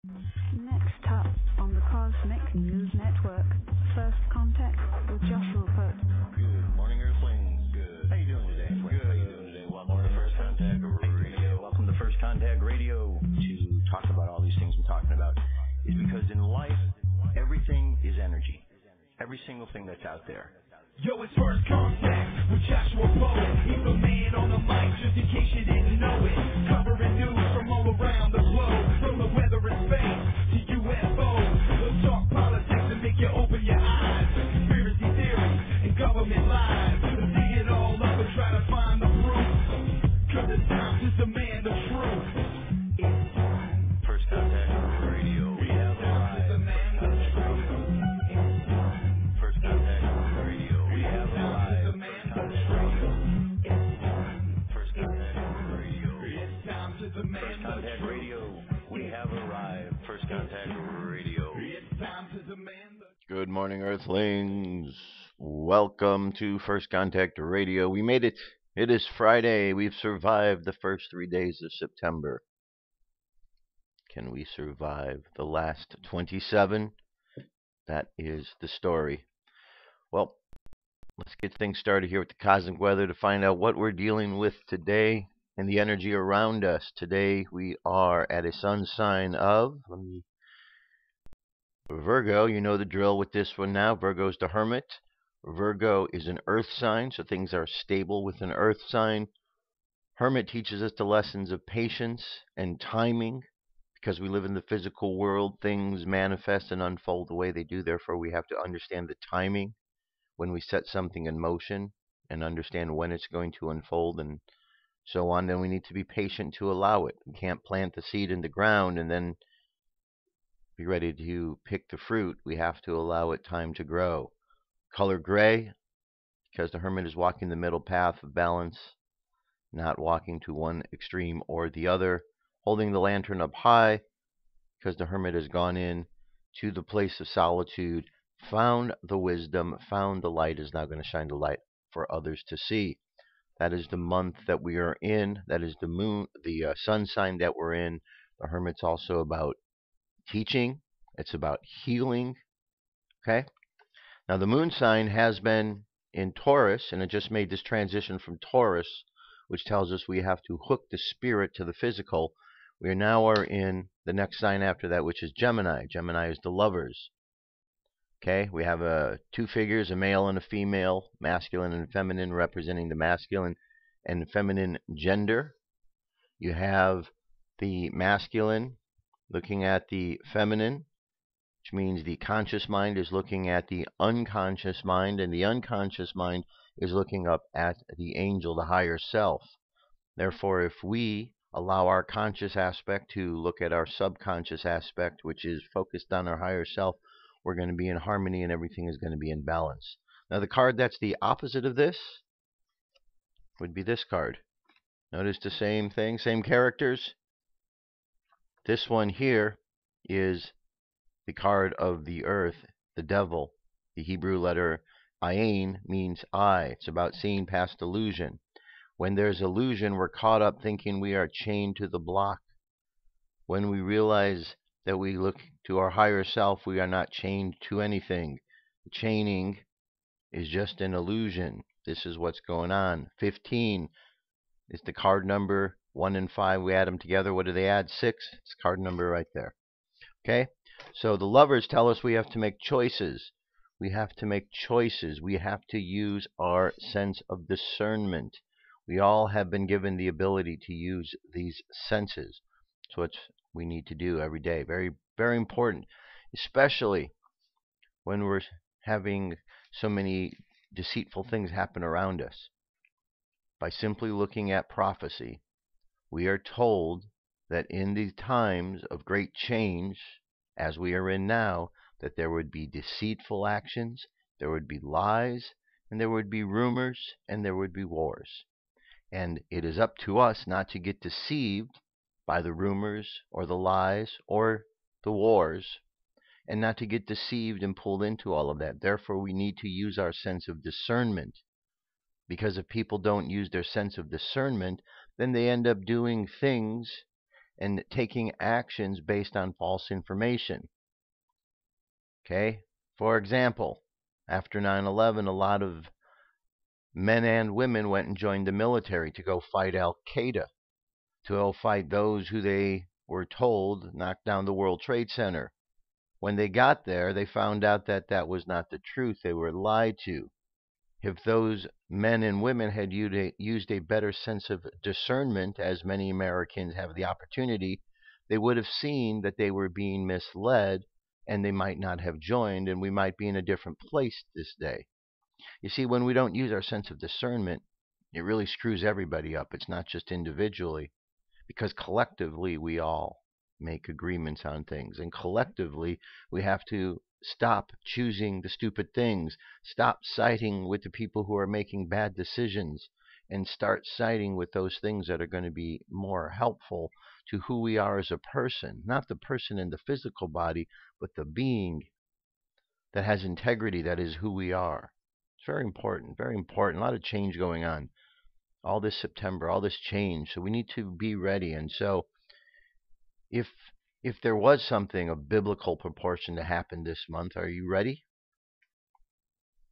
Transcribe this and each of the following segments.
Next up on the Cosmic News Network, First Contact with Joshua Pope. Good morning, Earthlings. Good. How you doing today? Good. How you doing today? Welcome to First Contact Radio. Welcome to First Contact Radio. To talk about all these things we're talking about is because in life, everything is energy. Every single thing that's out there. Yo, it's First Contact with Joshua Pope. He's the man on the mic, just in case you didn't know it. Covering news from all around the globe, from the weather and space to UFOs. We'll talk politics and make you open your eyes. Conspiracy theories and government lies. We'll dig it all up and try to find the proof. Cause it's time to demand the truth. It's time. First Contact Radio. We have arrived. First Contact Radio. We have arrived. First Contact Radio. It's time to demand First Contact Radio. We have arrived. First Contact Radio. It's time to demand the Good morning, Earthlings. Welcome to First Contact Radio. We made it. It is Friday. We've survived the first 3 days of September. Can we survive the last 27? That is the story. Well, let's get things started here with the cosmic weather to find out what we're dealing with today and the energy around us. Today we are at a sun sign of Virgo. You know the drill with this one now. Virgo's the hermit. Virgo is an earth sign, so things are stable with an earth sign. Hermit teaches us the lessons of patience and timing. Because we live in the physical world, things manifest and unfold the way they do. Therefore, we have to understand the timing when we set something in motion and understand when it's going to unfold and so on. Then we need to be patient to allow it. We can't plant the seed in the ground and then be ready to pick the fruit. We have to allow it time to grow. Color gray, because the hermit is walking the middle path of balance, not walking to one extreme or the other. Holding the lantern up high, because the hermit has gone in to the place of solitude, found the wisdom, found the light, is now going to shine the light for others to see. That is the month that we are in. That is the moon, the sun sign that we're in. The hermit's also about teaching. It's about healing. Okay? Now the moon sign has been in Taurus, and it just made this transition from Taurus, which tells us we have to hook the spirit to the physical. We now are in the next sign after that, which is Gemini. Gemini is the lovers. Okay, we have two figures, a male and a female, masculine and feminine, representing the masculine and feminine gender. You have the masculine looking at the feminine, which means the conscious mind is looking at the unconscious mind, and the unconscious mind is looking up at the angel, the higher self. Therefore, if we allow our conscious aspect to look at our subconscious aspect, which is focused on our higher self, we're going to be in harmony and everything is going to be in balance. Now, the card that's the opposite of this would be this card. Notice the same thing, same characters. This one here is the card of the earth, the devil. The Hebrew letter ayin means eye. It's about seeing past illusion. When there's illusion, we're caught up thinking we are chained to the block. When we realize that we look to our higher self, we are not chained to anything. The chaining is just an illusion. This is what's going on. 15 is the card number. 1 and 5, we add them together. What do they add? 6. It's card number right there. Okay? So the lovers tell us we have to make choices. We have to make choices. We have to use our sense of discernment. We all have been given the ability to use these senses. So it's we need to do every day. Very, very important, especially when we're having so many deceitful things happen around us. By simply looking at prophecy, we are told that in these times of great change, as we are in now, that there would be deceitful actions, there would be lies, and there would be rumors, and there would be wars. And it is up to us not to get deceived by the rumors or the lies or the wars, and not to get deceived and pulled into all of that. Therefore, we need to use our sense of discernment. Because if people don't use their sense of discernment, then they end up doing things and taking actions based on false information. Okay? For example, after 9/11, a lot of men and women went and joined the military to go fight Al-Qaeda, to go fight those who they were told knocked down the World Trade Center. When they got there, they found out that that was not the truth. They were lied to. If those men and women had used a better sense of discernment, as many Americans have the opportunity, they would have seen that they were being misled, and they might not have joined, and we might be in a different place this day. You see, when we don't use our sense of discernment, it really screws everybody up. It's not just individually, because collectively we all make agreements on things, and collectively we have to stop choosing the stupid things, stop siding with the people who are making bad decisions, and start siding with those things that are going to be more helpful to who we are as a person, not the person in the physical body, but the being that has integrity, that is who we are. It's very important, very important. A lot of change going on all this September, all this change. So we need to be ready. And so if there was something of biblical proportion to happen this month, are you ready?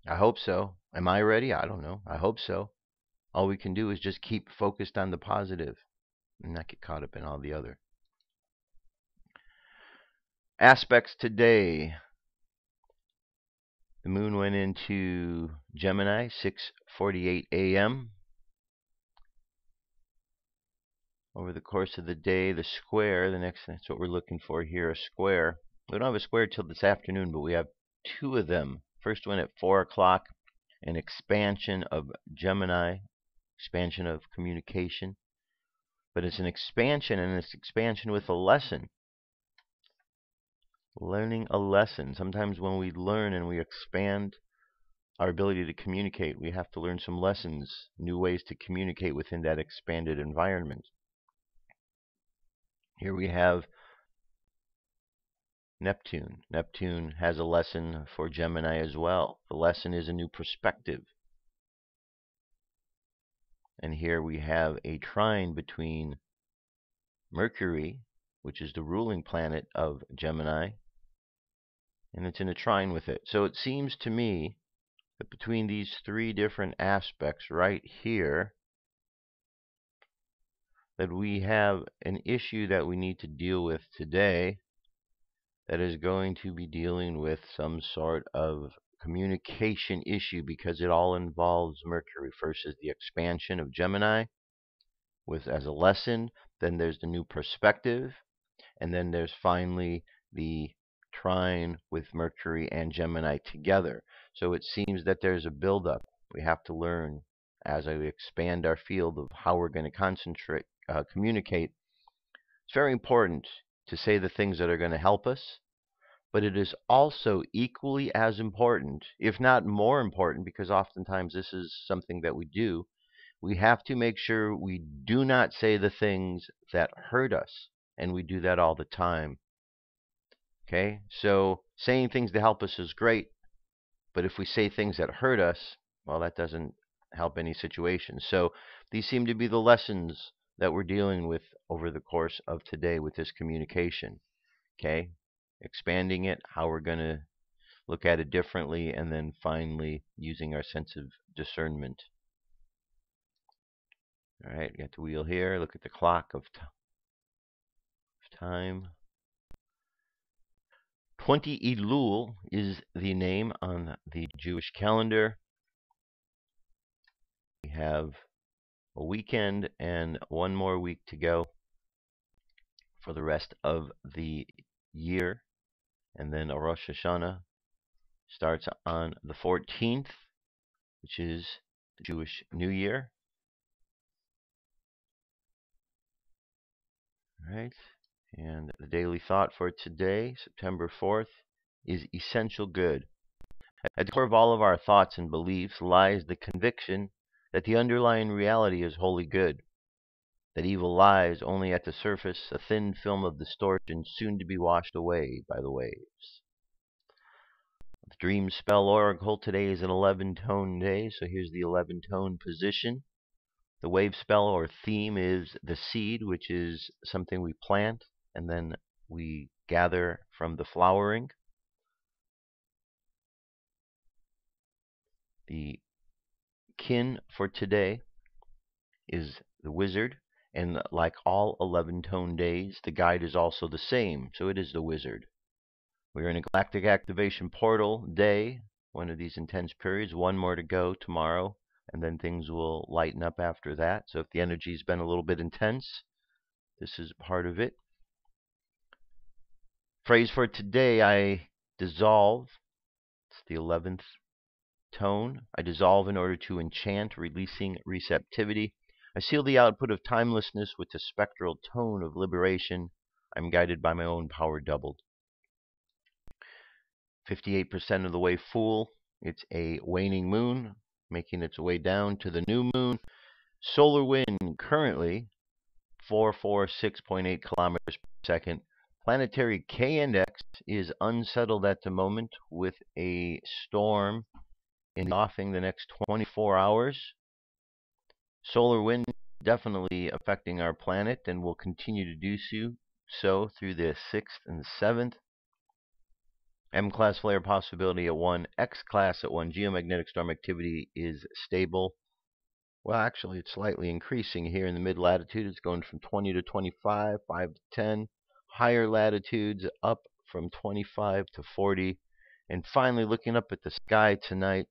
I hope so. Am I ready? I don't know. I hope so. All we can do is just keep focused on the positive and not get caught up in all the other aspects today. The moon went into Gemini, 6:48 a.m. Over the course of the day, the square, that's what we're looking for here, a square. We don't have a square till this afternoon, but we have two of them. First one at 4 o'clock, an expansion of Gemini, expansion of communication. But it's an expansion, and it's expansion with a lesson. Learning a lesson. Sometimes when we learn and we expand our ability to communicate, we have to learn some lessons, new ways to communicate within that expanded environment. Here we have Neptune. Neptune has a lesson for Gemini as well. The lesson is a new perspective. And here we have a trine between Mercury, which is the ruling planet of Gemini, and it's in a trine with it. So it seems to me that between these three different aspects right here, that we have an issue that we need to deal with today that is going to be dealing with some sort of communication issue, because it all involves Mercury. First is the expansion of Gemini as a lesson, then there's the new perspective, and then there's finally the trine with Mercury and Gemini together. So it seems that there's a buildup. We have to learn as we expand our field of how we're going to communicate. It's very important to say the things that are going to help us, but it is also equally as important, if not more important, because oftentimes this is something that we do. We have to make sure we do not say the things that hurt us, and we do that all the time. Okay, so saying things to help us is great, but if we say things that hurt us, well, that doesn't help any situation. So these seem to be the lessons that we're dealing with over the course of today with this communication. Okay, expanding it, how we're going to look at it differently, and then finally using our sense of discernment. All right, got the wheel here. Look at the clock of time. 20 Elul is the name on the Jewish calendar. We have a weekend and one more week to go for the rest of the year. And then Rosh Hashanah starts on the 14th, which is the Jewish New Year. All right. And the daily thought for today, September 4th, is essential good. At the core of all of our thoughts and beliefs lies the conviction that the underlying reality is wholly good, that evil lies only at the surface, a thin film of distortion soon to be washed away by the waves. The Dreamspell Oracle today is an 11-tone day, so here's the 11-tone position. The wave spell or theme is the seed, which is something we plant and then we gather from the flowering. The kin for today is the wizard, and like all 11-tone days, the guide is also the same, so it is the wizard. We're in a galactic activation portal day, one of these intense periods, one more to go tomorrow, and then things will lighten up after that. So if the energy's been a little bit intense, this is part of it. Phrase for today, I dissolve. It's the 11th tone. I dissolve in order to enchant, releasing receptivity. I seal the output of timelessness with the spectral tone of liberation. I'm guided by my own power doubled. 58% of the way full. It's a waning moon, making its way down to the new moon. Solar wind currently 446.8 kilometers per second. Planetary K-index is unsettled at the moment with a storm in the offing the next 24 hours. Solar wind definitely affecting our planet and will continue to do so through the 6th and 7th. M-class flare possibility at 1, X-class at 1. Geomagnetic storm activity is stable. Well, actually, it's slightly increasing here in the mid-latitude. It's going from 20 to 25, 5 to 10. Higher latitudes up from 25 to 40. And finally, looking up at the sky tonight,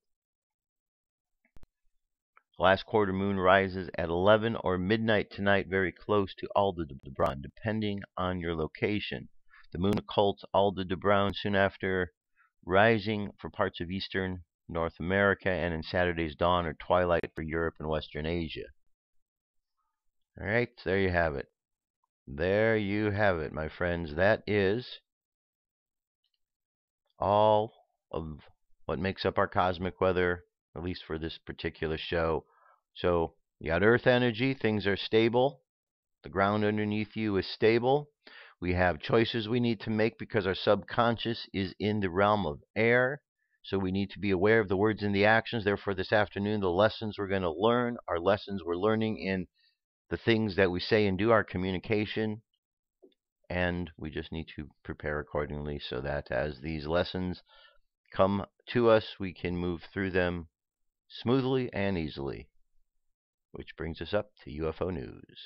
last quarter moon rises at 11 or midnight tonight, very close to Aldebaran, depending on your location. The moon occults Aldebaran soon after rising for parts of eastern North America, and in Saturday's dawn or twilight for Europe and Western Asia. All right, there you have it. There you have it, my friends. That is all of what makes up our cosmic weather, at least for this particular show. So you got Earth energy, things are stable. The ground underneath you is stable. We have choices we need to make because our subconscious is in the realm of air. So we need to be aware of the words and the actions. Therefore, this afternoon, the lessons we're going to learn are lessons we're learning in the things that we say and do, our communication. And we just need to prepare accordingly so that as these lessons come to us, we can move through them smoothly and easily. Which brings us up to UFO news.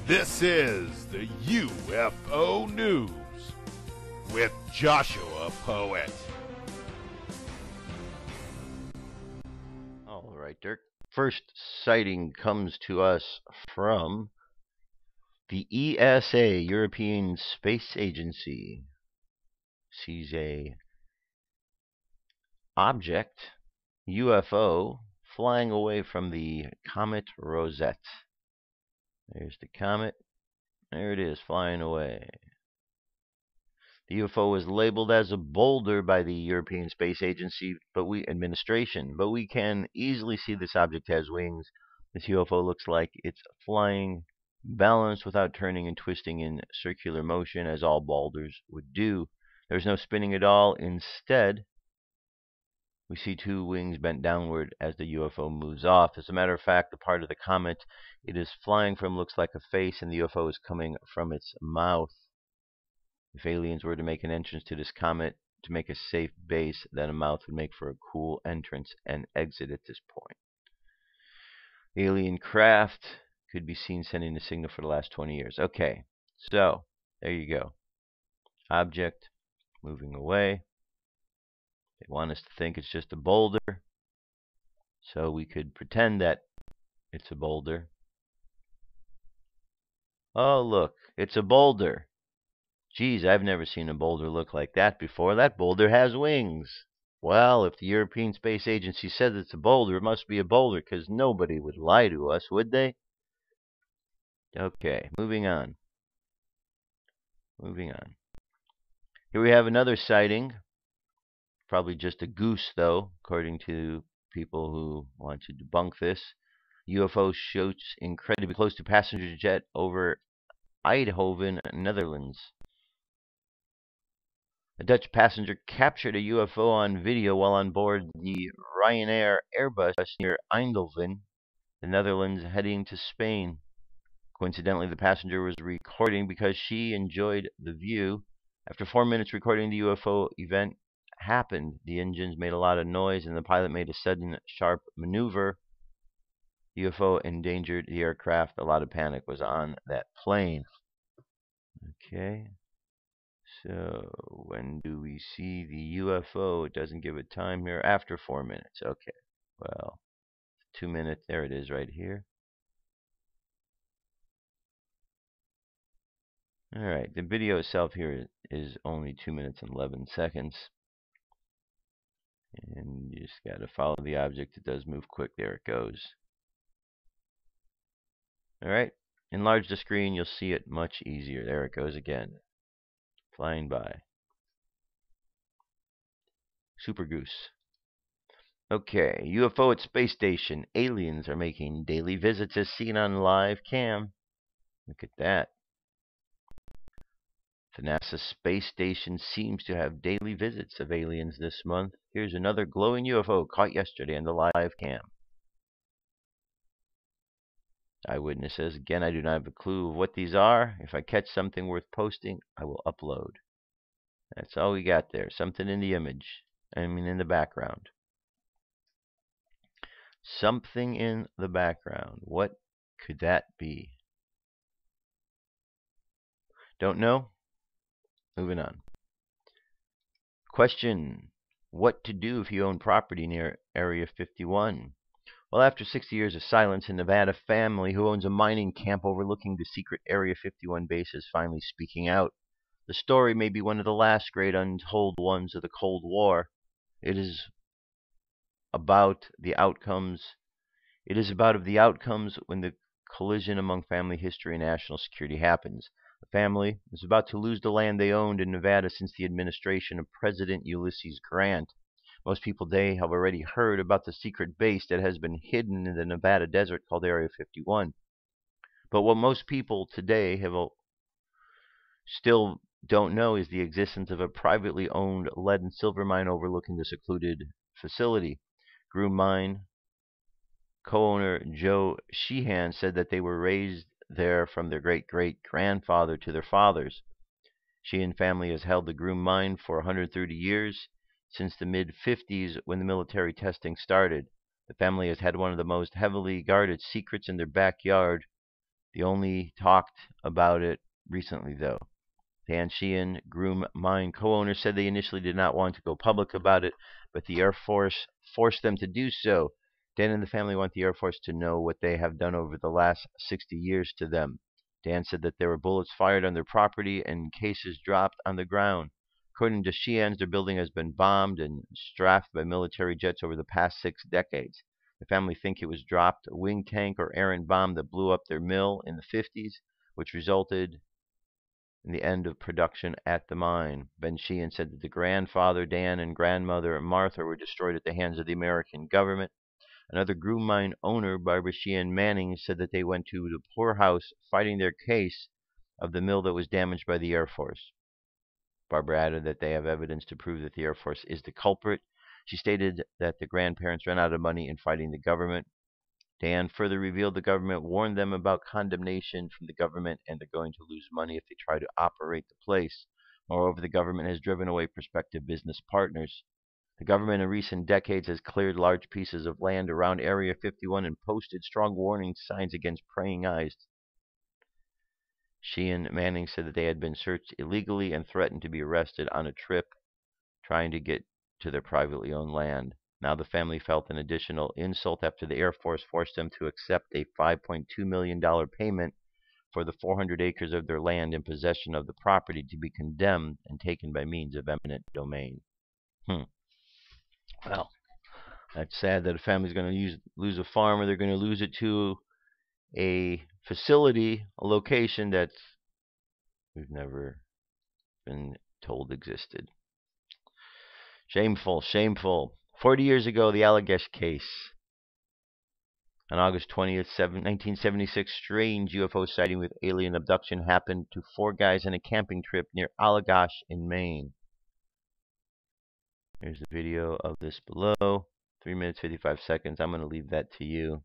This is the UFO News with Joshua Poet. All right, Dirk. First sighting comes to us from the ESA, European Space Agency. Sees a object, UFO, flying away from the Comet Rosette. There's the comet. There it is, flying away. The UFO was labeled as a boulder by the European Space Agency administration, but we can easily see this object has wings. This UFO looks like it's flying balanced without turning and twisting in circular motion, as all boulders would do. There's no spinning at all. Instead, we see two wings bent downward as the UFO moves off. As a matter of fact, the part of the comet it is flying from looks like a face, and the UFO is coming from its mouth. If aliens were to make an entrance to this comet to make a safe base, then a mouth would make for a cool entrance and exit at this point. Alien craft could be seen sending a signal for the last 20 years. Okay, so there you go. Object moving away. They want us to think it's just a boulder, so we could pretend that it's a boulder. Oh, look, it's a boulder. Geez, I've never seen a boulder look like that before. That boulder has wings. Well, if the European Space Agency says it's a boulder, it must be a boulder, because nobody would lie to us, would they? Okay, moving on. Moving on. Here we have another sighting. Probably just a goose, though, according to people who want to debunk this. UFO shoots incredibly close to passenger jet over Eidhoven, Netherlands. A Dutch passenger captured a UFO on video while on board the Ryanair Airbus near Eidhoven, the Netherlands, heading to Spain. Coincidentally, the passenger was recording because she enjoyed the view. After 4 minutes recording, the UFO event happened. The engines made a lot of noise, and the pilot made a sudden, sharp maneuver. The UFO endangered the aircraft. A lot of panic was on that plane. Okay. So, when do we see the UFO? It doesn't give a time here. After 4 minutes. Okay. Well, 2 minutes. There it is right here. Alright, the video itself here is only 2 minutes and 11 seconds. And you just got to follow the object. It does move quick. There it goes. Alright, enlarge the screen. You'll see it much easier. There it goes again. Flying by. Super Goose. Okay, UFO at space station. Aliens are making daily visits as seen on live cam. Look at that. The NASA space station seems to have daily visits of aliens this month. Here's another glowing UFO caught yesterday on the live cam. Eyewitness says, again, I do not have a clue of what these are. If I catch something worth posting, I will upload. That's all we got there. Something in the image. In the background. Something in the background. What could that be? Don't know? Moving on. Question. What to do if you own property near Area 51? Well, after 60 years of silence, a Nevada family who owns a mining camp overlooking the secret Area 51 base is finally speaking out. The story may be one of the last great untold ones of the Cold War. It is about the outcomes when the collision among family history and national security happens. The family is about to lose the land they owned in Nevada since the administration of President Ulysses Grant. Most people today have already heard about the secret base that has been hidden in the Nevada desert called Area 51. But what most people today still don't know is the existence of a privately owned lead and silver mine overlooking the secluded facility. Groom Mine co-owner Joe Sheehan said that they were raised there from their great-great-grandfather to their fathers. Sheehan family has held the Groom Mine for 130 years, since the mid-50s when the military testing started. The family has had one of the most heavily guarded secrets in their backyard. They only talked about it recently, though. Dan Sheehan, Groom Mine co-owner, said they initially did not want to go public about it, but the Air Force forced them to do so. Dan and the family want the Air Force to know what they have done over the last 60 years to them. Dan said that there were bullets fired on their property and cases dropped on the ground. According to Sheehan's, their building has been bombed and strafed by military jets over the past 6 decades. The family think it was dropped a wing tank or errant bomb that blew up their mill in the 50s, which resulted in the end of production at the mine. Ben Sheehan said that the grandfather, Dan, and grandmother, Martha, were destroyed at the hands of the American government. Another Groom Mine owner, Barbara Sheehan Manning, said that they went to the poorhouse fighting their case of the mill that was damaged by the Air Force. Barbara added that they have evidence to prove that the Air Force is the culprit. She stated that the grandparents ran out of money in fighting the government. Dan further revealed the government warned them about condemnation from the government and they're going to lose money if they try to operate the place. Moreover, the government has driven away prospective business partners. The government in recent decades has cleared large pieces of land around Area 51 and posted strong warning signs against prying eyes. Sheehan Manning said that they had been searched illegally and threatened to be arrested on a trip trying to get to their privately owned land. Now the family felt an additional insult after the Air Force forced them to accept a $5.2 million payment for the 400 acres of their land in possession of the property to be condemned and taken by means of eminent domain. Well, that's sad that a family's going to lose a farm, or they're going to lose it to a facility, a location that we've never been told existed. Shameful, shameful. 40 years ago, the Allagash case. On August 20th, 1976, strange UFO sighting with alien abduction happened to 4 guys on a camping trip near Allagash in Maine. Here's the video of this below. 3 minutes, 55 seconds. I'm going to leave that to you.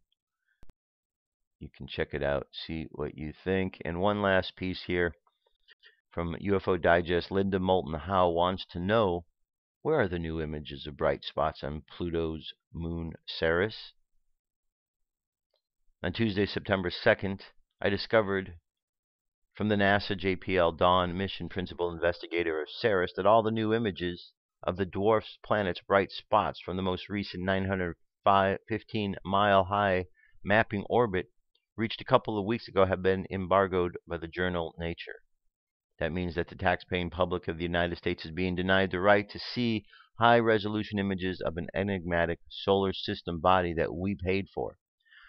You can check it out, see what you think. And one last piece here from UFO Digest. Linda Moulton Howe wants to know, where are the new images of bright spots on Pluto's moon CERES? On Tuesday, September 2nd, I discovered from the NASA JPL Dawn mission principal investigator of CERES that all the new images of the dwarf planet's bright spots from the most recent 915-mile-high mapping orbit reached a couple of weeks ago have been embargoed by the journal Nature. That means that the taxpaying public of the United States is being denied the right to see high-resolution images of an enigmatic solar system body that we paid for.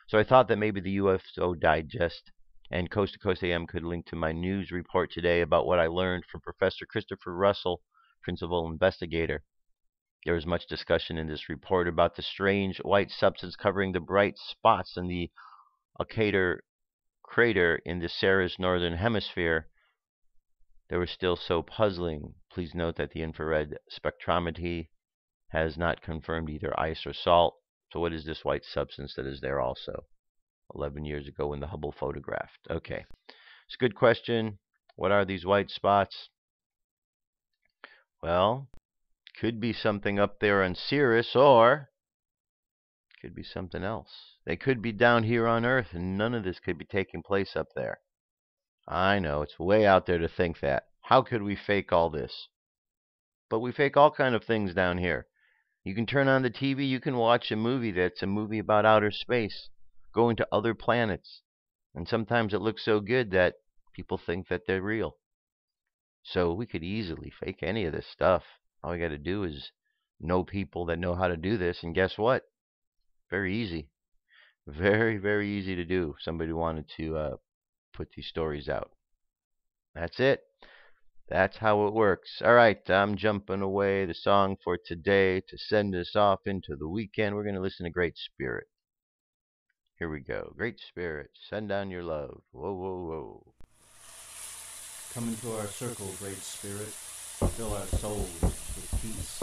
So I thought that maybe the UFO Digest and Coast to Coast AM could link to my news report today about what I learned from Professor Christopher Russell, principal investigator. There was much discussion in this report about the strange white substance covering the bright spots in the Allagash crater in the CERES northern hemisphere. They were still so puzzling. Please note that the infrared spectrometry has not confirmed either ice or salt. So what is this white substance that is there also? 11 years ago when the Hubble photographed. Okay, it's a good question. What are these white spots? Well, could be something up there on CERES, or could be something else. They could be down here on Earth, and none of this could be taking place up there. I know, it's way out there to think that. How could we fake all this? But we fake all kind of things down here. You can turn on the TV, you can watch a movie that's a movie about outer space, going to other planets. And sometimes it looks so good that people think that they're real. So we could easily fake any of this stuff. All we got to do is know people that know how to do this, and guess what? Very easy. Very, very easy to do. Somebody wanted to put these stories out. That's it. That's how it works. All right, I'm jumping away. The song for today to send us off into the weekend, we're going to listen to Great Spirit. Here we go. Great Spirit, send down your love. Whoa, whoa, whoa. Come into our circle, Great Spirit. Fill our souls with peace.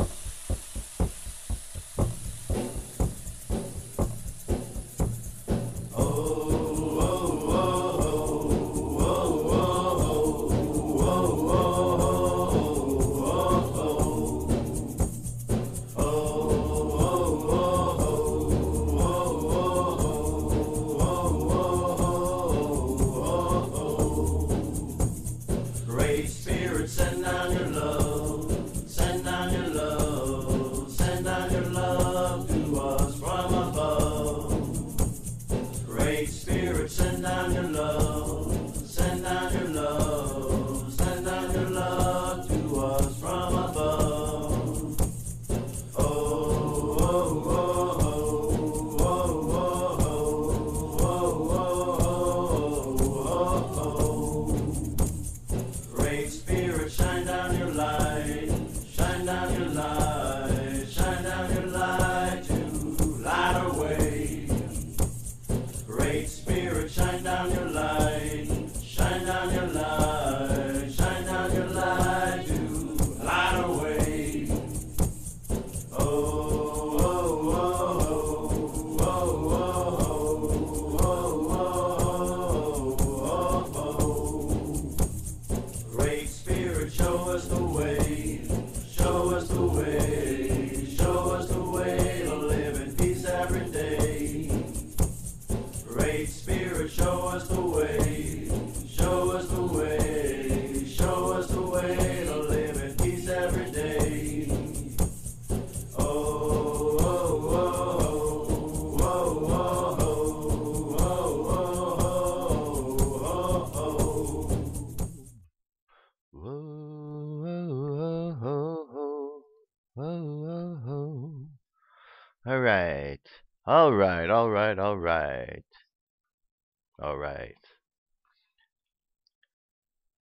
All right.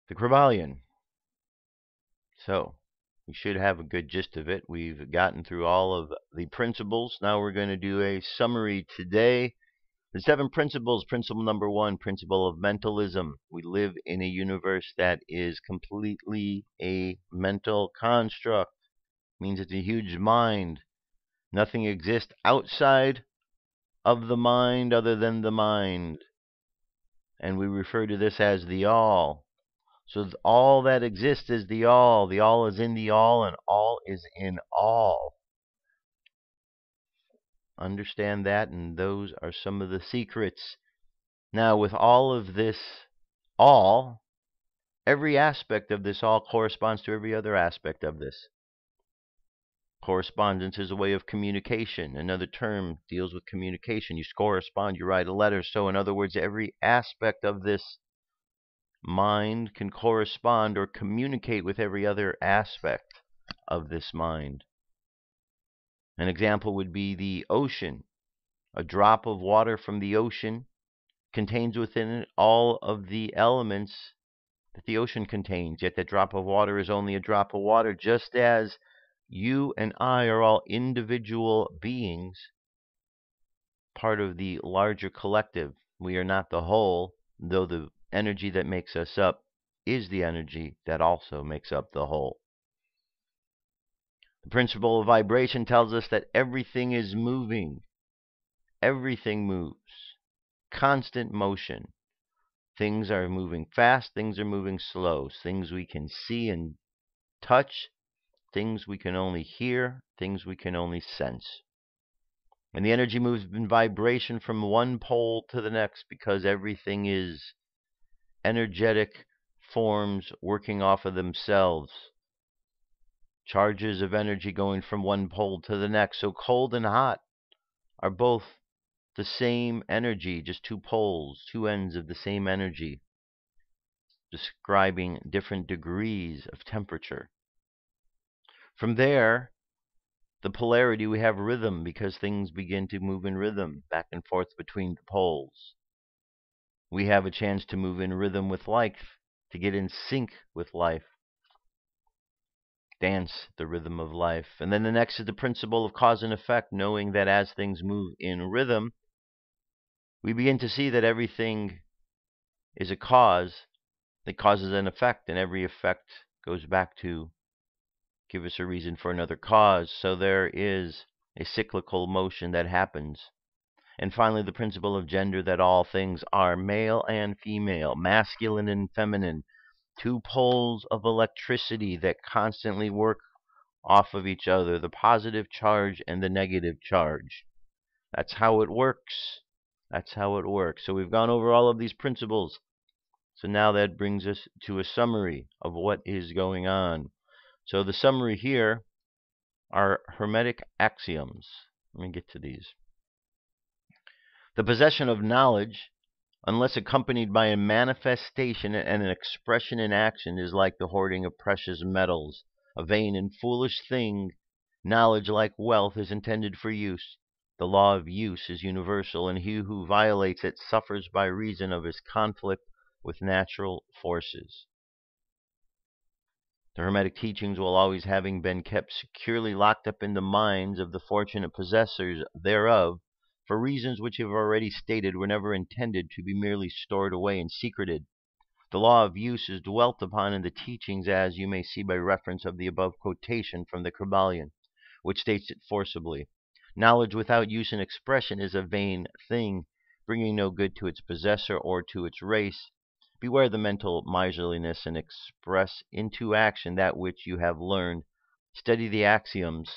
The Krybalion. So, we should have a good gist of it. We've gotten through all of the principles. Now we're going to do a summary today. The 7 principles. Principle number 1, principle of mentalism. We live in a universe that is completely a mental construct. means it's a huge mind. Nothing exists outside of the mind other than the mind. And we refer to this as the all. So all that exists is the all. The all is in the all, and all is in all. Understand that, and those are some of the secrets. Now, with all of this all, every aspect of this all corresponds to every other aspect of this. Correspondence is a way of communication. Another term deals with communication. You correspond, you write a letter. So, in other words, every aspect of this mind can correspond or communicate with every other aspect of this mind. An example would be the ocean. A drop of water from the ocean contains within it all of the elements that the ocean contains, yet that drop of water is only a drop of water, just as you and I are all individual beings, part of the larger collective. We are not the whole, though the energy that makes us up is the energy that also makes up the whole. The principle of vibration tells us that everything is moving. Everything moves. Constant motion. Things are moving fast, things are moving slow. Things we can see and touch, things we can only hear, things we can only sense. And the energy moves in vibration from one pole to the next because everything is energetic forms working off of themselves. Charges of energy going from one pole to the next. So cold and hot are both the same energy, just two poles, two ends of the same energy, describing different degrees of temperature. From there, the polarity, we have rhythm because things begin to move in rhythm back and forth between the poles. We have a chance to move in rhythm with life, to get in sync with life. Dance the rhythm of life. And then the next is the principle of cause and effect, knowing that as things move in rhythm, we begin to see that everything is a cause that causes an effect, and every effect goes back to give us a reason for another cause. So there is a cyclical motion that happens. And finally, the principle of gender, that all things are male and female, masculine and feminine, two poles of electricity that constantly work off of each other, the positive charge and the negative charge. That's how it works. That's how it works. So we've gone over all of these principles. So now that brings us to a summary of what is going on. So the summary here are Hermetic axioms. Let me get to these. The possession of knowledge, unless accompanied by a manifestation and an expression in action, is like the hoarding of precious metals, a vain and foolish thing. Knowledge, like wealth, is intended for use. The law of use is universal, and he who violates it suffers by reason of his conflict with natural forces. The Hermetic teachings, while always having been kept securely locked up in the minds of the fortunate possessors thereof, for reasons which have already stated, were never intended to be merely stored away and secreted. The law of use is dwelt upon in the teachings, as you may see by reference of the above quotation from the Krybalion, which states it forcibly. Knowledge without use and expression is a vain thing, bringing no good to its possessor or to its race. Beware the mental miserliness, and express into action that which you have learned. Study the axioms,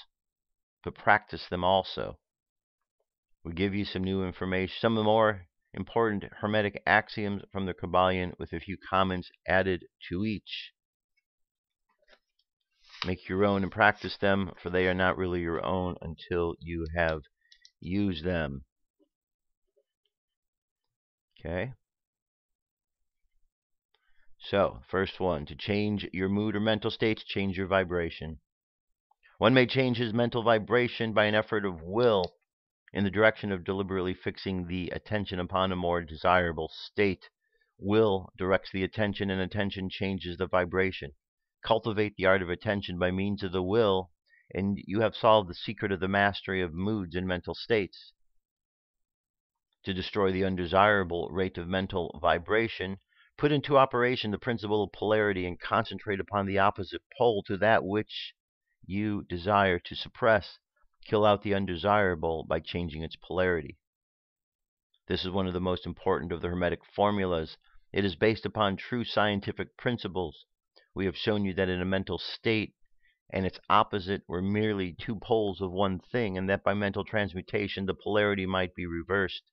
but practice them also. We give you some new information, some of the more important Hermetic axioms from the Krybalion, with a few comments added to each. Make your own and practice them, for they are not really your own until you have used them. Okay? So, first one, to change your mood or mental states, change your vibration. One may change his mental vibration by an effort of will in the direction of deliberately fixing the attention upon a more desirable state. Will directs the attention, and attention changes the vibration. Cultivate the art of attention by means of the will, and you have solved the secret of the mastery of moods and mental states. To destroy the undesirable rate of mental vibration, put into operation the principle of polarity and concentrate upon the opposite pole to that which you desire to suppress, kill out the undesirable by changing its polarity. This is one of the most important of the Hermetic formulas. It is based upon true scientific principles. We have shown you that in a mental state and its opposite were merely two poles of one thing, and that by mental transmutation the polarity might be reversed.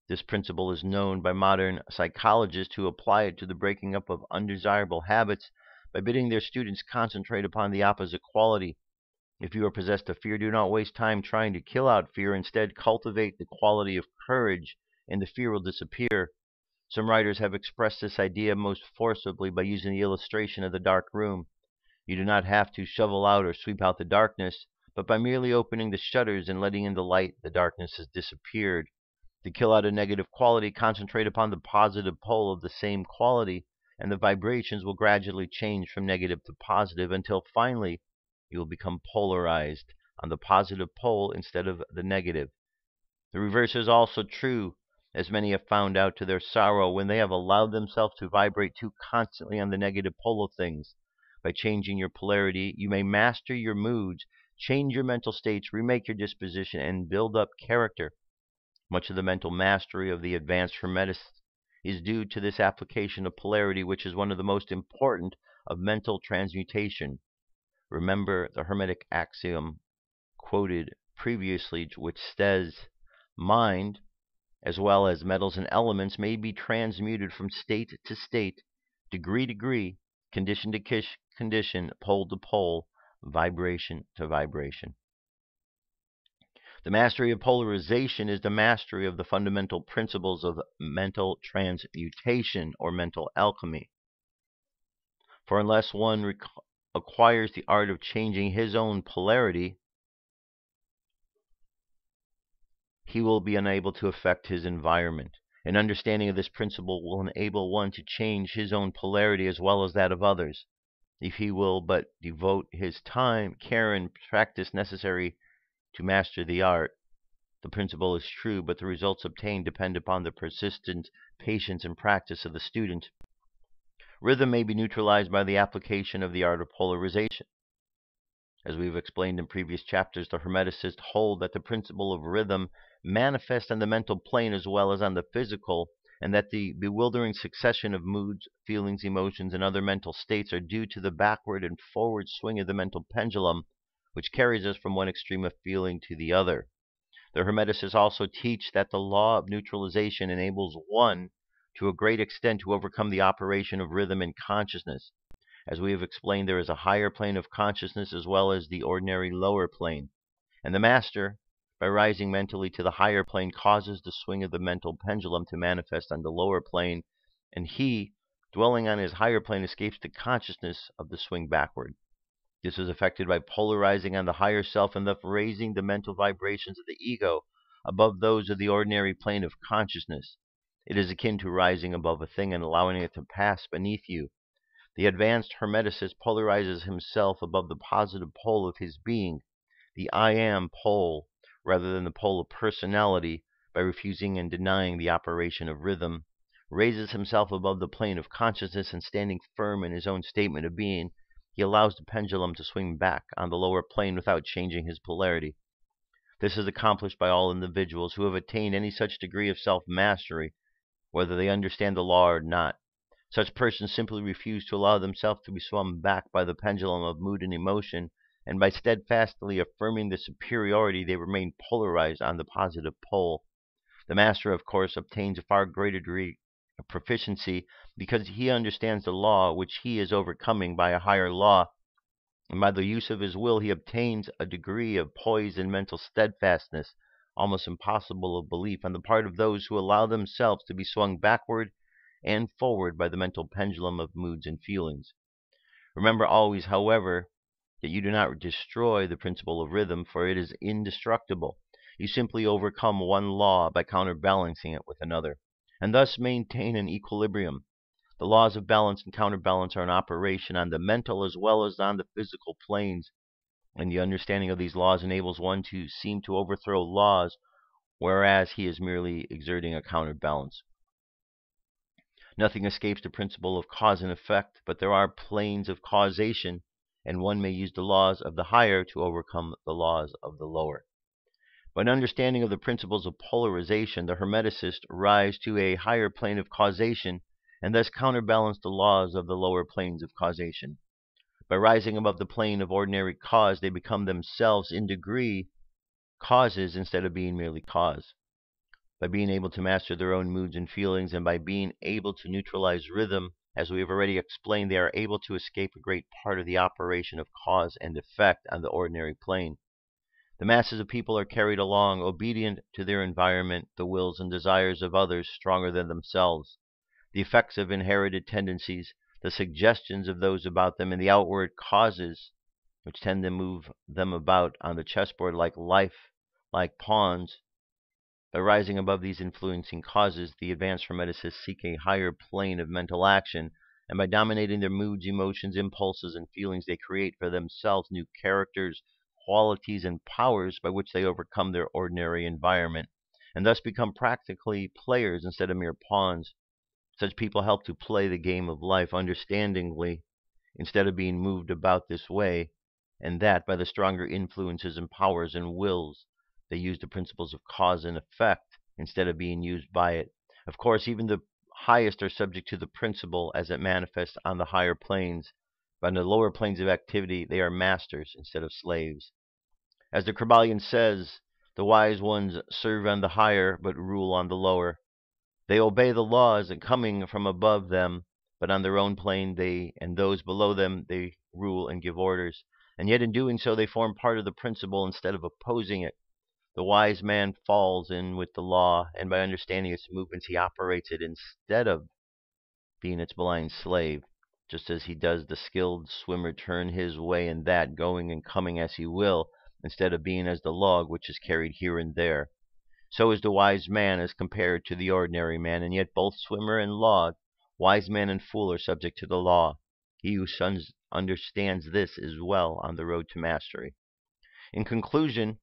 This principle is known by modern psychologists who apply it to the breaking up of undesirable habits by bidding their students concentrate upon the opposite quality. If you are possessed of fear, do not waste time trying to kill out fear. Instead, cultivate the quality of courage, and the fear will disappear. Some writers have expressed this idea most forcibly by using the illustration of the dark room. You do not have to shovel out or sweep out the darkness, but by merely opening the shutters and letting in the light, the darkness has disappeared. To kill out a negative quality, concentrate upon the positive pole of the same quality, and the vibrations will gradually change from negative to positive until finally you will become polarized on the positive pole instead of the negative. The reverse is also true, as many have found out to their sorrow when they have allowed themselves to vibrate too constantly on the negative pole of things. By changing your polarity, you may master your moods, change your mental states, remake your disposition, and build up character. Much of the mental mastery of the advanced Hermetists is due to this application of polarity, which is one of the most important of mental transmutation. Remember the Hermetic axiom quoted previously, which says, mind, as well as metals and elements, may be transmuted from state to state, degree to degree, condition to condition, pole to pole, vibration to vibration. The mastery of polarization is the mastery of the fundamental principles of mental transmutation or mental alchemy. For unless one acquires the art of changing his own polarity, he will be unable to affect his environment. An understanding of this principle will enable one to change his own polarity as well as that of others, if he will but devote his time, care, and practice necessary to master the art. The principle is true, but the results obtained depend upon the persistent patience and practice of the student. Rhythm may be neutralized by the application of the art of polarization. As we've explained in previous chapters, the Hermeticists hold that the principle of rhythm manifests on the mental plane as well as on the physical, and that the bewildering succession of moods, feelings, emotions, and other mental states are due to the backward and forward swing of the mental pendulum, which carries us from one extreme of feeling to the other. The Hermeticists also teach that the law of neutralization enables one, to a great extent, to overcome the operation of rhythm in consciousness. As we have explained, there is a higher plane of consciousness as well as the ordinary lower plane, and the master, by rising mentally to the higher plane, causes the swing of the mental pendulum to manifest on the lower plane, and he, dwelling on his higher plane, escapes the consciousness of the swing backward. This is effected by polarizing on the higher self and thus raising the mental vibrations of the ego above those of the ordinary plane of consciousness. It is akin to rising above a thing and allowing it to pass beneath you. The advanced Hermeticist polarizes himself above the positive pole of his being, the I am pole, rather than the pole of personality, by refusing and denying the operation of rhythm, raises himself above the plane of consciousness, and standing firm in his own statement of being, he allows the pendulum to swing back on the lower plane without changing his polarity. This is accomplished by all individuals who have attained any such degree of self-mastery, whether they understand the law or not. Such persons simply refuse to allow themselves to be swung back by the pendulum of mood and emotion, and by steadfastly affirming the superiority, they remain polarized on the positive pole. The master, of course, obtains a far greater degree of proficiency because he understands the law which he is overcoming by a higher law, and by the use of his will he obtains a degree of poise and mental steadfastness almost impossible of belief on the part of those who allow themselves to be swung backward and forward by the mental pendulum of moods and feelings. Remember always, however, that you do not destroy the principle of rhythm, for it is indestructible. You simply overcome one law by counterbalancing it with another, and thus maintain an equilibrium. The laws of balance and counterbalance are in operation on the mental as well as on the physical planes, and the understanding of these laws enables one to seem to overthrow laws, whereas he is merely exerting a counterbalance. Nothing escapes the principle of cause and effect, but there are planes of causation, and one may use the laws of the higher to overcome the laws of the lower. By an understanding of the principles of polarization, the Hermeticists rise to a higher plane of causation and thus counterbalance the laws of the lower planes of causation. By rising above the plane of ordinary cause, they become themselves in degree causes instead of being merely cause. By being able to master their own moods and feelings, and by being able to neutralize rhythm, as we have already explained, they are able to escape a great part of the operation of cause and effect on the ordinary plane. The masses of people are carried along, obedient to their environment, the wills and desires of others stronger than themselves, the effects of inherited tendencies, the suggestions of those about them, and the outward causes which tend to move them about on the chessboard like pawns. By rising above these influencing causes, the advanced Hermeticists seek a higher plane of mental action, and by dominating their moods, emotions, impulses, and feelings, they create for themselves new characters, qualities, and powers by which they overcome their ordinary environment, and thus become practically players instead of mere pawns. Such people help to play the game of life understandingly, instead of being moved about this way and that by the stronger influences and powers and wills. They use the principles of cause and effect instead of being used by it. Of course, even the highest are subject to the principle as it manifests on the higher planes, but on the lower planes of activity, they are masters instead of slaves. As the Krybalion says, the wise ones serve on the higher, but rule on the lower. They obey the laws coming from above them, but on their own plane, they and those below them, they rule and give orders. And yet in doing so, they form part of the principle instead of opposing it. The wise man falls in with the law, and by understanding its movements, he operates it instead of being its blind slave, just as he does the skilled swimmer turn his way in that, going and coming as he will, instead of being as the log which is carried here and there. So is the wise man as compared to the ordinary man, and yet both swimmer and log, wise man and fool, are subject to the law. He who understands this is well on the road to mastery. In conclusion,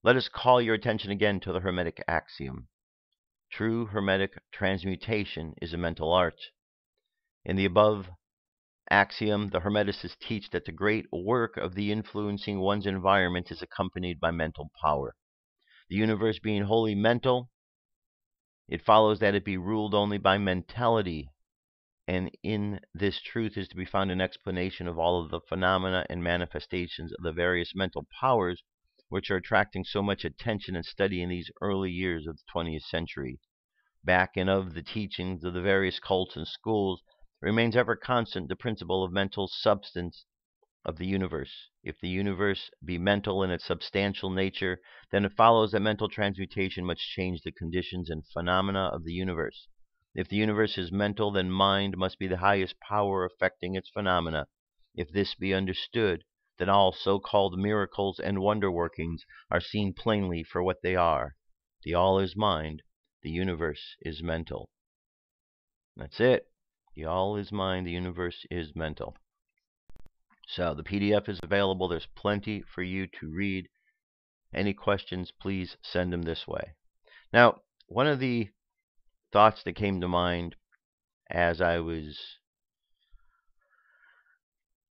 let us call your attention again to the Hermetic axiom. True Hermetic transmutation is a mental art. In the above axiom, the Hermeticists teach that the great work of the influencing one's environment is accompanied by mental power. The universe being wholly mental, it follows that it be ruled only by mentality, and in this truth is to be found an explanation of all of the phenomena and manifestations of the various mental powers which are attracting so much attention and study in these early years of the 20th century. Back and of the teachings of the various cults and schools remains ever constant the principle of mental substance of the universe. If the universe be mental in its substantial nature, then it follows that mental transmutation must change the conditions and phenomena of the universe. If the universe is mental, then mind must be the highest power affecting its phenomena. If this be understood, then all so-called miracles and wonder-workings are seen plainly for what they are. The all is mind, the universe is mental. That's it. The all is mind, the universe is mental. So the PDF is available. There's plenty for you to read. Any questions, please send them this way. Now, one of the thoughts that came to mind as I was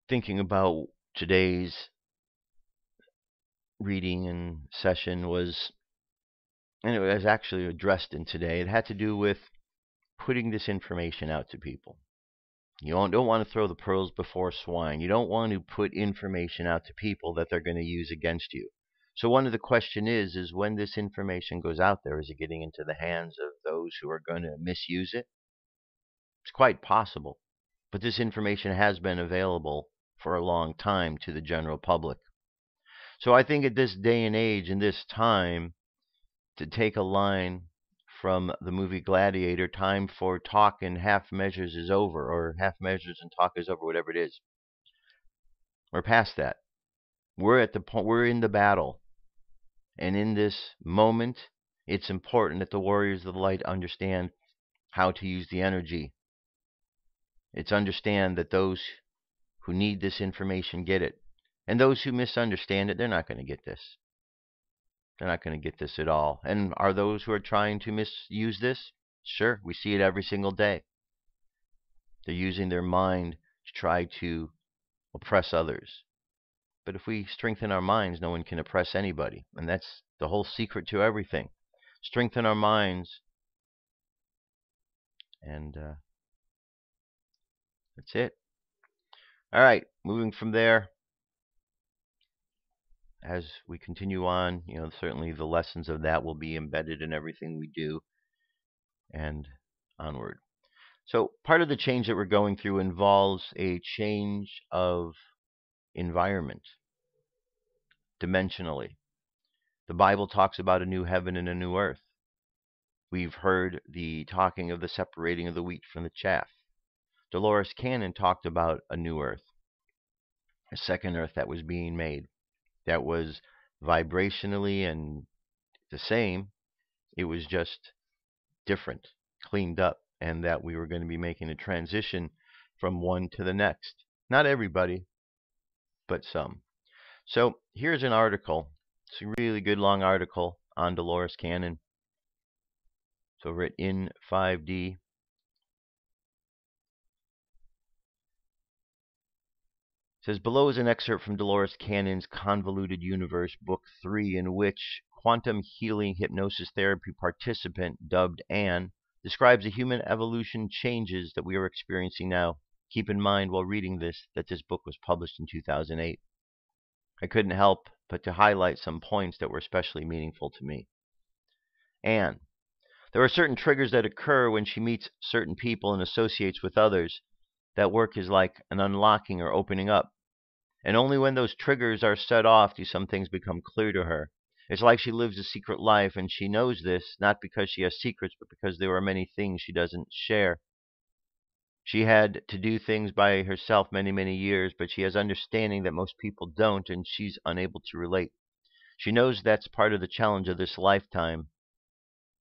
thinking about today's reading and session was, and it was actually addressed in today, it had to do with putting this information out to people. You don't want to throw the pearls before swine. You don't want to put information out to people that they're going to use against you. So one of the question is when this information goes out there, is it getting into the hands of those who are going to misuse it? It's quite possible. But this information has been available for a long time to the general public. So I think at this day and age, in this time, to take a line from the movie Gladiator, time for talk and half measures is over, or half measures and talk is over, whatever it is. We're past that. We're at the point, we're in the battle. And in this moment, it's important that the warriors of the light understand how to use the energy. It's understand that those who need this information get it. And those who misunderstand it, they're not going to get this. They're not going to get this at all. And are those who are trying to misuse this? Sure, we see it every single day. They're using their mind to try to oppress others. But if we strengthen our minds, no one can oppress anybody. And that's the whole secret to everything. Strengthen our minds, and that's it. All right, moving from there, as we continue on, certainly the lessons of that will be embedded in everything we do and onward. So part of the change that we're going through involves a change of environment, dimensionally. The Bible talks about a new heaven and a new earth. We've heard the talking of the separating of the wheat from the chaff. Dolores Cannon talked about a new earth, a second earth that was being made, that was vibrationally and the same. It was just different, cleaned up, and that we were going to be making a transition from one to the next. Not everybody, but some. So here's an article. It's a really good long article on Dolores Cannon. It's over at In5D. It says, below is an excerpt from Dolores Cannon's Convoluted Universe, Book 3, in which quantum healing hypnosis therapy participant, dubbed Anne, describes the human evolution changes that we are experiencing now. Keep in mind while reading this that this book was published in 2008. I couldn't help but to highlight some points that were especially meaningful to me. Anne, there are certain triggers that occur when she meets certain people and associates with others. That work is like an unlocking or opening up. And only when those triggers are set off do some things become clear to her. It's like she lives a secret life, and she knows this, not because she has secrets, but because there are many things she doesn't share. She had to do things by herself many, many years, but she has understanding that most people don't, and she's unable to relate. She knows that's part of the challenge of this lifetime,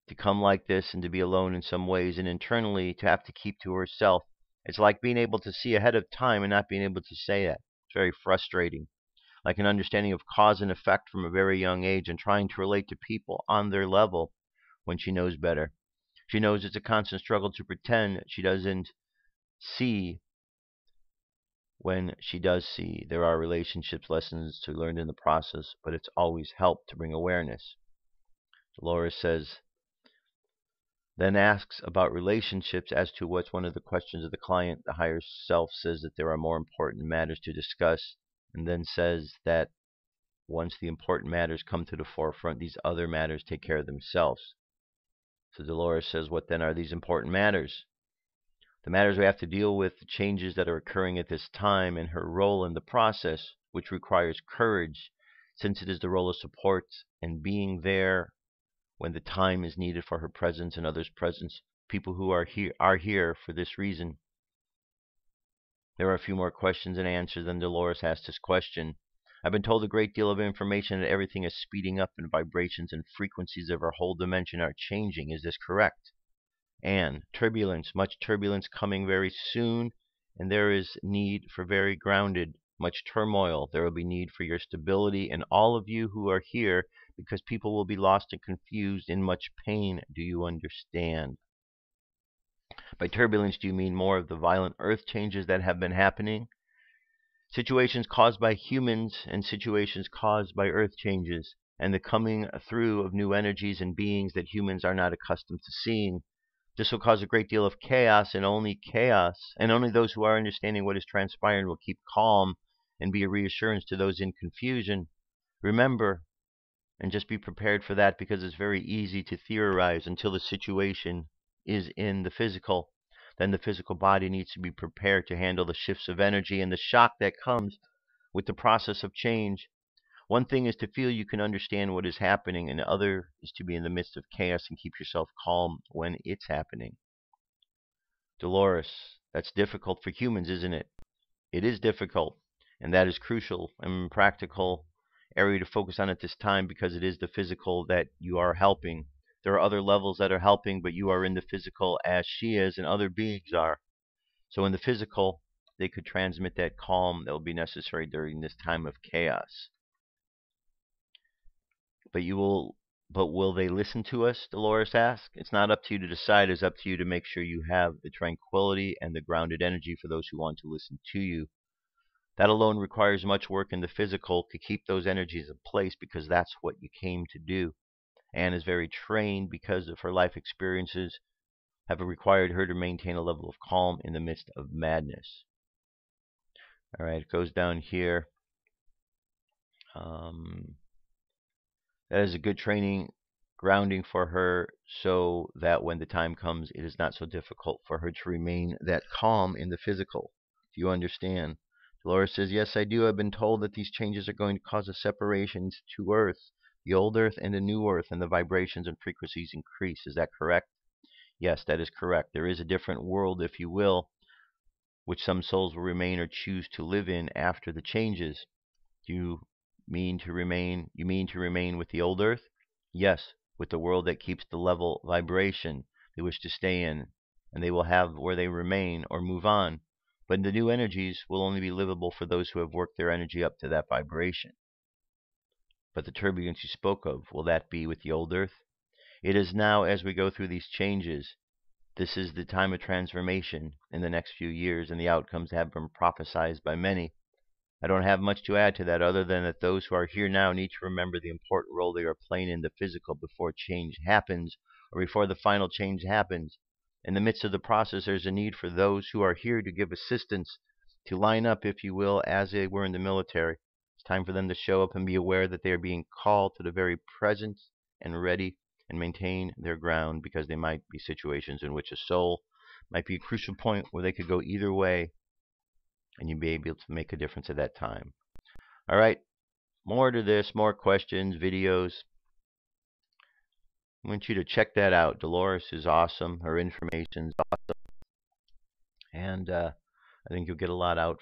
to come like this and to be alone in some ways, and internally to have to keep to herself. It's like being able to see ahead of time and not being able to say that. It's very frustrating. Like an understanding of cause and effect from a very young age, and trying to relate to people on their level when she knows better. She knows it's a constant struggle to pretend she doesn't see when she does see. There are relationships lessons to learn in the process, but it's always helped to bring awareness. Dolores says, then asks about relationships as to what's one of the questions of the client. The higher self says that there are more important matters to discuss, and then says that once the important matters come to the forefront, these other matters take care of themselves. So Dolores says, what then are these important matters? The matters we have to deal with, the changes that are occurring at this time, and her role in the process, which requires courage, since it is the role of support and being there when the time is needed for her presence and others' presence. People who are here for this reason. There are a few more questions and answers than Dolores asked this question. I've been told a great deal of information that everything is speeding up and vibrations and frequencies of our whole dimension are changing. Is this correct? And turbulence, much turbulence coming very soon, and there is need for very grounded, much turmoil. There will be need for your stability and all of you who are here, because people will be lost and confused, in much pain. Do you understand? By turbulence, do you mean more of the violent earth changes that have been happening? Situations caused by humans and situations caused by earth changes, and the coming through of new energies and beings that humans are not accustomed to seeing. This will cause a great deal of chaos, and only those who are understanding what is transpiring will keep calm and be a reassurance to those in confusion. Remember, and just be prepared for that, because it's very easy to theorize until the situation is in the physical. Then the physical body needs to be prepared to handle the shifts of energy and the shock that comes with the process of change. One thing is to feel you can understand what is happening, and the other is to be in the midst of chaos and keep yourself calm when it's happening. Dolores, that's difficult for humans, isn't it? It is difficult, and that is crucial and practical area to focus on at this time, because it is the physical that you are helping. There are other levels that are helping, but you are in the physical as she is and other beings are. So in the physical, they could transmit that calm that will be necessary during this time of chaos. But will they listen to us? Dolores asked. It's not up to you to decide. It's up to you to make sure you have the tranquility and the grounded energy for those who want to listen to you. That alone requires much work in the physical to keep those energies in place, because that's what you came to do. Anne is very trained because of her life experiences have required her to maintain a level of calm in the midst of madness. All right, it goes down here. That is a good training grounding for her, so that when the time comes, it is not so difficult for her to remain that calm in the physical. Do you understand? Dolores says, yes, I do. I've been told that these changes are going to cause a separation to Earth, the old Earth and the new Earth, and the vibrations and frequencies increase. Is that correct? Yes, that is correct. There is a different world, if you will, which some souls will remain or choose to live in after the changes. Do you mean to remain with the old Earth? Yes, with the world that keeps the level vibration they wish to stay in, and they will have where they remain or move on. But the new energies will only be livable for those who have worked their energy up to that vibration. But the turbulence you spoke of, will that be with the old Earth? It is now, as we go through these changes. This is the time of transformation in the next few years, and the outcomes have been prophesied by many. I don't have much to add to that, other than that those who are here now need to remember the important role they are playing in the physical before change happens, or before the final change happens. In the midst of the process, there's a need for those who are here to give assistance, to line up, if you will, as they were in the military. It's time for them to show up and be aware that they are being called to the very present and ready, and maintain their ground, because there might be situations in which a soul might be a crucial point where they could go either way, and you'll be able to make a difference at that time. All right, more to this, more questions, videos. I want you to check that out. Dolores is awesome. Her information's awesome. And I think you'll get a lot out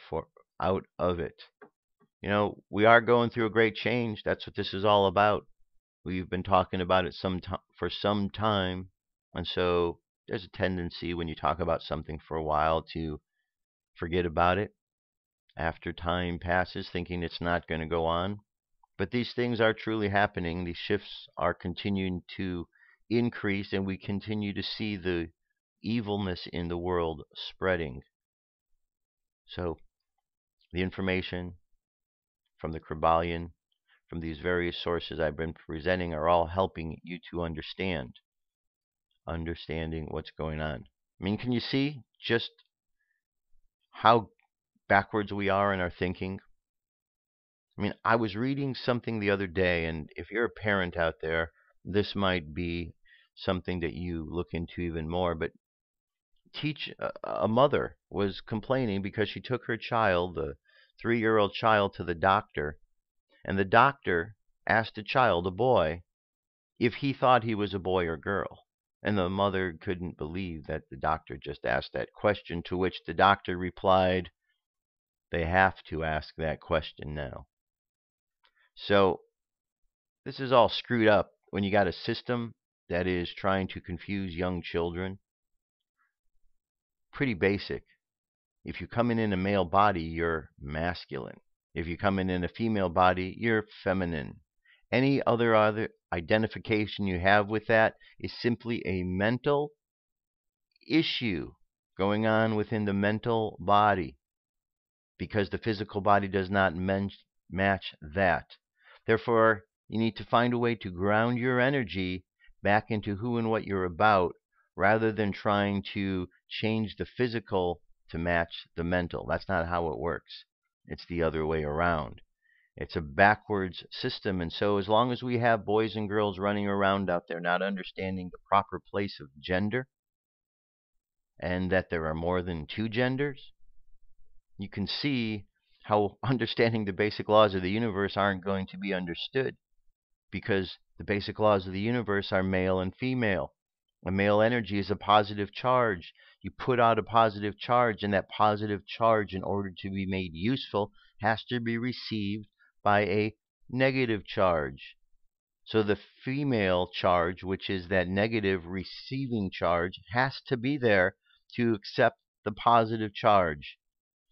of it. You know, we are going through a great change. That's what this is all about. We've been talking about it for some time. And so there's a tendency when you talk about something for a while to forget about it after time passes, thinking it's not going to go on. But these things are truly happening. These shifts are continuing to increase, and we continue to see the evilness in the world spreading. So the information from the Krybalion, from these various sources I've been presenting, are all helping you to understanding what's going on. I mean, can you see just how backwards we are in our thinking? I mean, I was reading something the other day, and if you're a parent out there, this might be something that you look into even more. But a mother was complaining because she took her child, a 3-year-old child, to the doctor, and the doctor asked the child, a boy, if he thought he was a boy or girl. And the mother couldn't believe that the doctor just asked that question, to which the doctor replied, they have to ask that question now. So this is all screwed up when you got a system that is trying to confuse young children. Pretty basic. If you come in a male body, you're masculine. If you come in a female body, you're feminine. Any other identification you have with that is simply a mental issue going on within the mental body, because the physical body does not match that. Therefore, you need to find a way to ground your energy back into who and what you're about, rather than trying to change the physical to match the mental. That's not how it works. It's the other way around. It's a backwards system. And so as long as we have boys and girls running around out there not understanding the proper place of gender, and that there are more than 2 genders, you can see how understanding the basic laws of the universe aren't going to be understood, because the basic laws of the universe are male and female. A male energy is a positive charge. You put out a positive charge, and that positive charge, in order to be made useful, has to be received by a negative charge. So the female charge, which is that negative receiving charge, has to be there to accept the positive charge.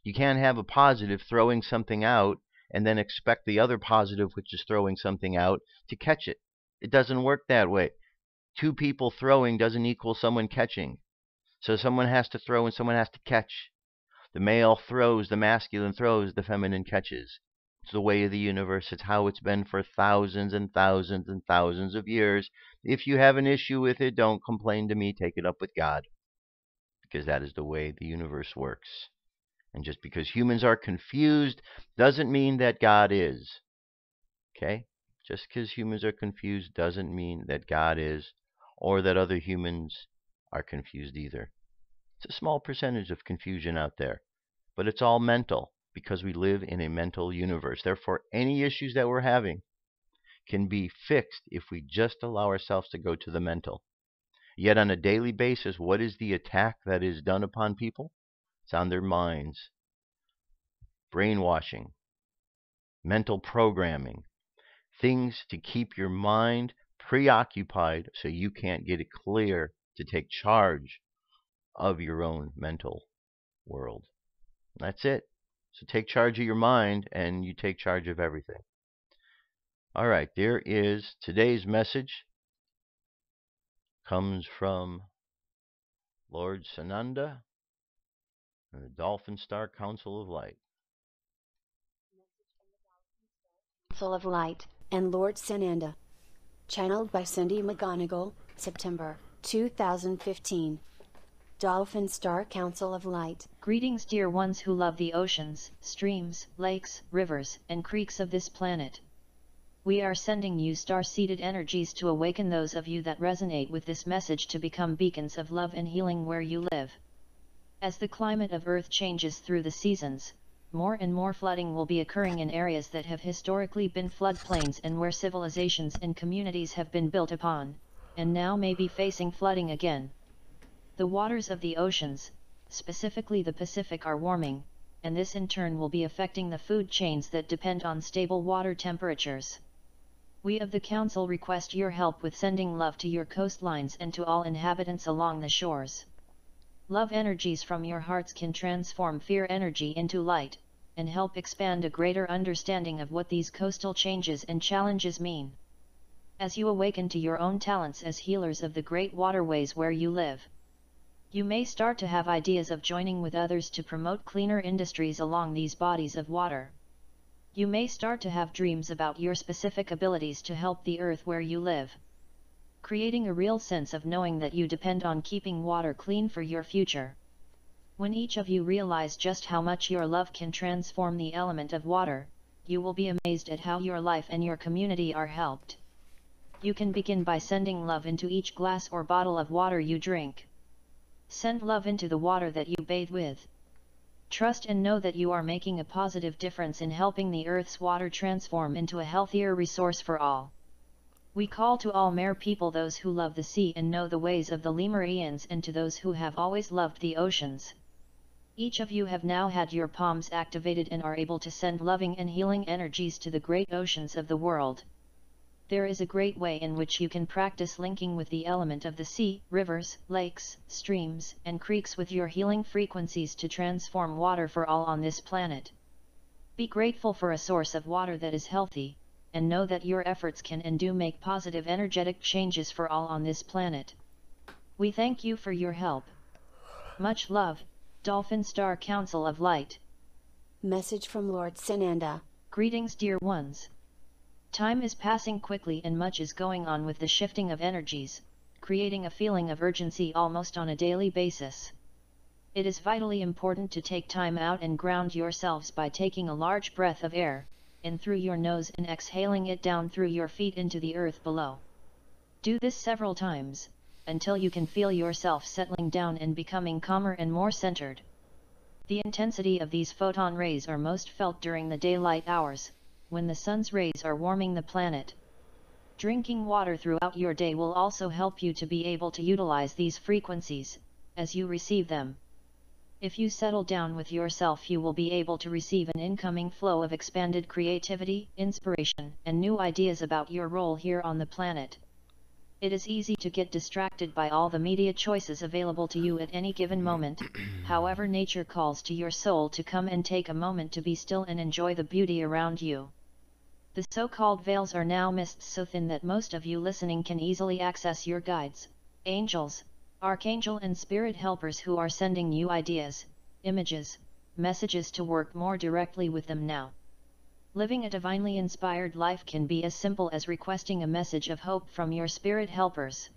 You can't have a positive throwing something out and then expect the other positive, which is throwing something out, to catch it. It doesn't work that way. 2 people throwing doesn't equal someone catching. So someone has to throw and someone has to catch. The male throws, the masculine throws, the feminine catches. It's the way of the universe. It's how it's been for thousands and thousands and thousands of years. If you have an issue with it, don't complain to me. Take it up with God, because that is the way the universe works. And just because humans are confused doesn't mean that God is. Okay? Just because humans are confused doesn't mean that God is, or that other humans are confused either. It's a small percentage of confusion out there, but it's all mental, because we live in a mental universe. Therefore, any issues that we're having can be fixed if we just allow ourselves to go to the mental. Yet on a daily basis, what is the attack that is done upon people? It's on their minds. Brainwashing, mental programming, things to keep your mind preoccupied so you can't get it clear to take charge of your own mental world. That's it. So take charge of your mind and you take charge of everything. All right, there is today's message. Comes from Lord Sananda and the Dolphin Star Council of Light. Council of Light and Lord Sananda. Channeled by Cindy McGonigal, September 2015. Dolphin Star Council of Light. Greetings, dear ones who love the oceans, streams, lakes, rivers, and creeks of this planet. We are sending you star-seeded energies to awaken those of you that resonate with this message to become beacons of love and healing where you live. As the climate of Earth changes through the seasons, more and more flooding will be occurring in areas that have historically been floodplains and where civilizations and communities have been built upon, and now may be facing flooding again. The waters of the oceans, specifically the Pacific, are warming, and this in turn will be affecting the food chains that depend on stable water temperatures. We of the Council request your help with sending love to your coastlines and to all inhabitants along the shores. Love energies from your hearts can transform fear energy into light, and help expand a greater understanding of what these coastal changes and challenges mean. As you awaken to your own talents as healers of the great waterways where you live, you may start to have ideas of joining with others to promote cleaner industries along these bodies of water. You may start to have dreams about your specific abilities to help the earth where you live, creating a real sense of knowing that you depend on keeping water clean for your future. When each of you realize just how much your love can transform the element of water, you will be amazed at how your life and your community are helped. You can begin by sending love into each glass or bottle of water you drink. Send love into the water that you bathe with. Trust and know that you are making a positive difference in helping the Earth's water transform into a healthier resource for all. We call to all mere people, those who love the sea and know the ways of the Lemurians, and to those who have always loved the oceans. Each of you have now had your palms activated and are able to send loving and healing energies to the great oceans of the world. There is a great way in which you can practice linking with the element of the sea, rivers, lakes, streams, and creeks with your healing frequencies to transform water for all on this planet. Be grateful for a source of water that is healthy, and know that your efforts can and do make positive energetic changes for all on this planet. We thank you for your help. Much love, Dolphin Star Council of Light. Message from Lord Sananda. Greetings, dear ones. Time is passing quickly and much is going on with the shifting of energies, creating a feeling of urgency almost on a daily basis. It is vitally important to take time out and ground yourselves by taking a large breath of air, in through your nose and exhaling it down through your feet into the earth below. Do this several times, until you can feel yourself settling down and becoming calmer and more centered. The intensity of these photon rays are most felt during the daylight hours, when the sun's rays are warming the planet. Drinking water throughout your day will also help you to be able to utilize these frequencies, as you receive them. If you settle down with yourself, you will be able to receive an incoming flow of expanded creativity, inspiration, and new ideas about your role here on the planet. It is easy to get distracted by all the media choices available to you at any given moment. However, nature calls to your soul to come and take a moment to be still and enjoy the beauty around you. The so-called veils are now mists so thin that most of you listening can easily access your guides, angels, archangel and spirit helpers who are sending you ideas, images, messages to work more directly with them now. Living a divinely inspired life can be as simple as requesting a message of hope from your spirit helpers.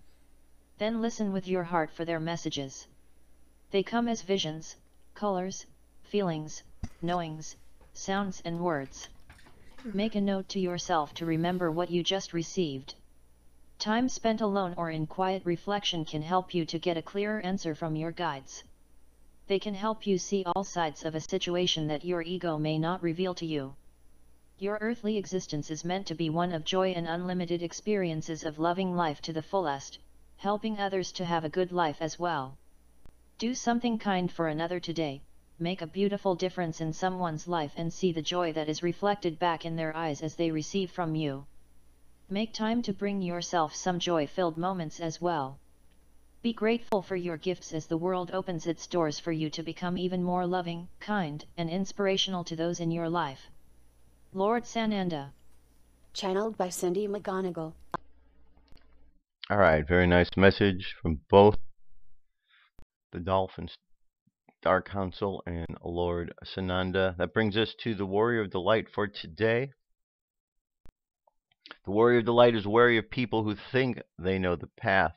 Then listen with your heart for their messages. They come as visions, colors, feelings, knowings, sounds and words. Make a note to yourself to remember what you just received. Time spent alone or in quiet reflection can help you to get a clearer answer from your guides. They can help you see all sides of a situation that your ego may not reveal to you. Your earthly existence is meant to be one of joy and unlimited experiences of loving life to the fullest, helping others to have a good life as well. Do something kind for another today, make a beautiful difference in someone's life and see the joy that is reflected back in their eyes as they receive from you. Make time to bring yourself some joy-filled moments as well. Be grateful for your gifts as the world opens its doors for you to become even more loving, kind, and inspirational to those in your life. Lord Sananda. Channeled by Cindy McGonigal. All right, very nice message from both the Dolphin Star Council and Lord Sananda. That brings us to the Warrior of the Light for today. The Warrior of the Light is wary of people who think they know the path.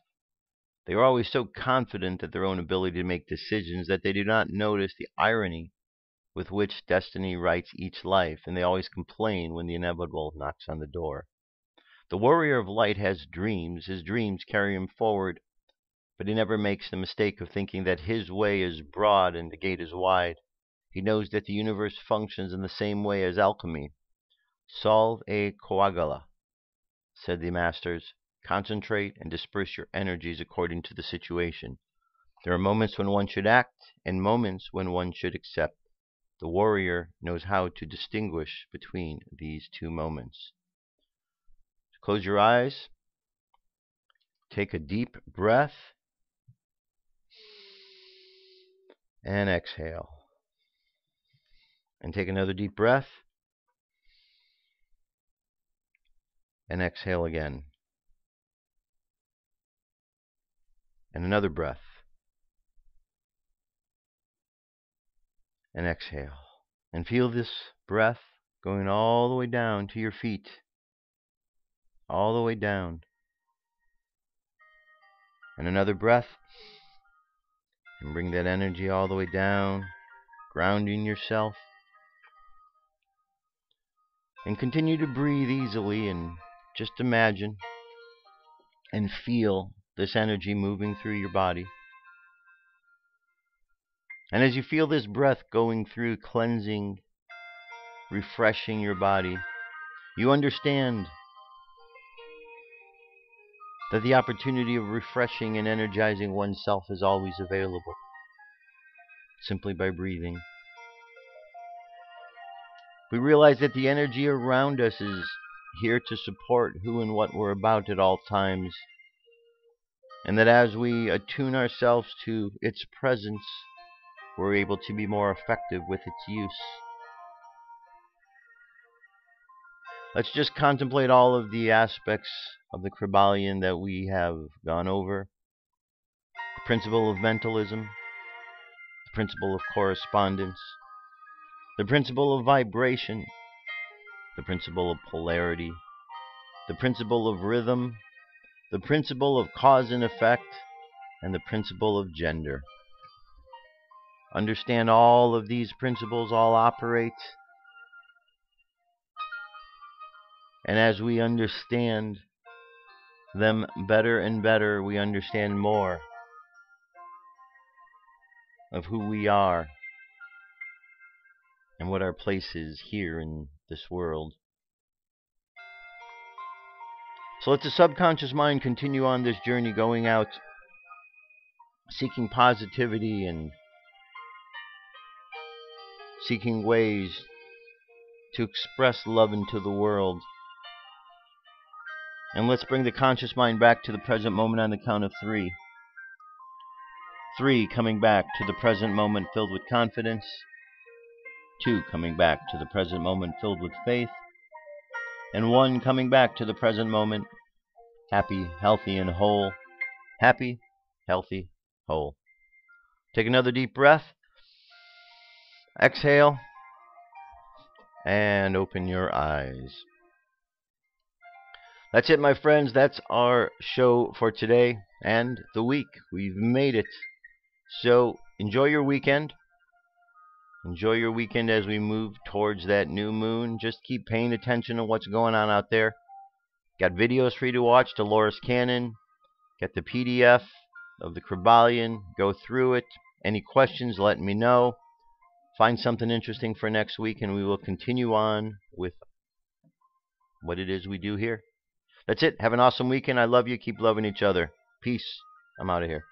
They are always so confident at their own ability to make decisions that they do not notice the irony with which destiny writes each life, and they always complain when the inevitable knocks on the door. The Warrior of Light has dreams. His dreams carry him forward, but he never makes the mistake of thinking that his way is broad and the gate is wide. He knows that the universe functions in the same way as alchemy. Solve e coagula, said the masters. Concentrate and disperse your energies according to the situation. There are moments when one should act and moments when one should accept. The warrior knows how to distinguish between these two moments. Close your eyes. Take a deep breath. And exhale. And take another deep breath. And exhale again. And another breath. And exhale. And feel this breath going all the way down to your feet. All the way down. And another breath. And bring that energy all the way down, grounding yourself. And continue to breathe easily and just imagine and feel this energy moving through your body. And as you feel this breath going through, cleansing, refreshing your body, you understand that the opportunity of refreshing and energizing oneself is always available, simply by breathing. We realize that the energy around us is here to support who and what we're about at all times, and that as we attune ourselves to its presence, we're able to be more effective with its use. Let's just contemplate all of the aspects of the Krybalion that we have gone over. The principle of mentalism, the principle of correspondence, the principle of vibration, the principle of polarity, the principle of rhythm, the principle of cause and effect, and the principle of gender. Understand all of these principles all operate, and as we understand them better and better, we understand more of who we are and what our place is here in this world. So let the subconscious mind continue on this journey, going out, seeking positivity and seeking ways to express love into the world. And let's bring the conscious mind back to the present moment on the count of 3. 3, coming back to the present moment filled with confidence. 2, coming back to the present moment filled with faith. And 1, coming back to the present moment happy, healthy, and whole. Happy, healthy, whole. Take another deep breath. Exhale and open your eyes. That's it, my friends. That's our show for today and the week. We've made it. So enjoy your weekend. Enjoy your weekend as we move towards that new moon. Just keep paying attention to what's going on out there. Got videos for you to watch. Dolores Cannon. Get the PDF of the Krybalion. Go through it. Any questions, let me know. Find something interesting for next week, and we will continue on with what it is we do here. That's it. Have an awesome weekend. I love you. Keep loving each other. Peace. I'm out of here.